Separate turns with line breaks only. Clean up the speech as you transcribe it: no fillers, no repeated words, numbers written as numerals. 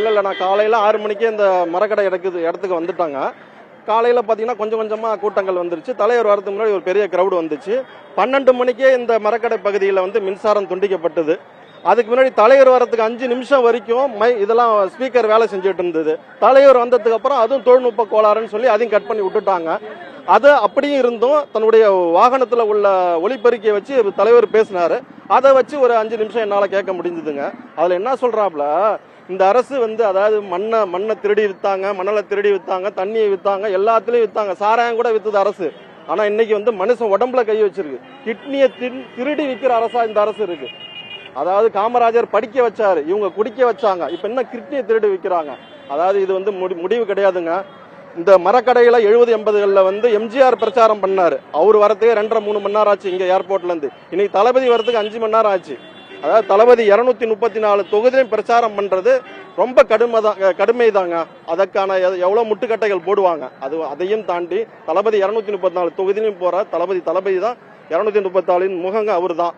இல்லை நான் காலையில் 6 மணிக்கே இந்த மரக்கடை இடத்துக்கு வந்துட்டாங்க. காலையில் பார்த்தீங்கன்னா கொஞ்சம் கொஞ்சமாக கூட்டங்கள் வந்துருச்சு. தலைவர் வரதுக்கு முன்னாடி ஒரு பெரிய கிரௌடு வந்துச்சு. 12 மணிக்கே இந்த மரக்கடை பகுதியில் மின்சாரம் துண்டிக்கப்பட்டது. அதுக்கு முன்னாடி தலைவர் வரதுக்கு 5 நிமிஷம் வரைக்கும் இதெல்லாம் ஸ்பீக்கர் வேலை செஞ்சுட்டு இருந்தது. தலைவர் வந்ததுக்கு அப்புறம் அதுவும் தொழில்நுட்ப கோளாறுன்னு சொல்லி அதையும் கட் பண்ணி விட்டுட்டாங்க. அது அப்படியும் இருந்தும் தன்னுடைய வாகனத்தில் உள்ள ஒலிபெருக்கியை வச்சு தலைவர் பேசினாரு. அதை வச்சு ஒரு 5 நிமிஷம் என்னால் கேட்க முடிஞ்சதுங்க. அதில் என்ன சொல்றாப்ல, இந்த அரசு அதாவது மண்ணை திருடி வித்தாங்க, மணலை திருடி வித்தாங்க, தண்ணியை வித்தாங்க, எல்லாத்துலயும் வித்தாங்க, சாராயம் கூட வித்தது அரசு. ஆனா இன்னைக்கு மனுஷன் உடம்புல கை வச்சிருக்கு. கிட்னியை திருடி விற்கிற அரசா இந்த அரசு இருக்கு. அதாவது காமராஜர் படிக்க வச்சாரு, இவங்க குடிக்க வச்சாங்க. இப்ப என்ன கிட்னியை திருடி விற்கிறாங்க. அதாவது இது முடிவு கிடையாதுங்க. இந்த மரக்கடையில 70-80களில் எம்ஜிஆர் பிரச்சாரம் பண்ணாரு. அவர் வரதுக்கு 2.5-3 மணி நேரம் ஆச்சு இங்க ஏர்போர்ட்ல இருந்து. இன்னைக்கு தளபதி வரதுக்கு 5 மணி நேரம் ஆச்சு. அதாவது தளபதி 234 தொகுதியிலும் பிரச்சாரம் பண்றது ரொம்ப கடுமைதாங்க. அதற்கான எவ்வளவு முட்டுக்கட்டைகள் போடுவாங்க. அதையும் தாண்டி தளபதி 234 தொகுதியிலும் போற தளபதி தான். 234 முகங்க அவரு தான்.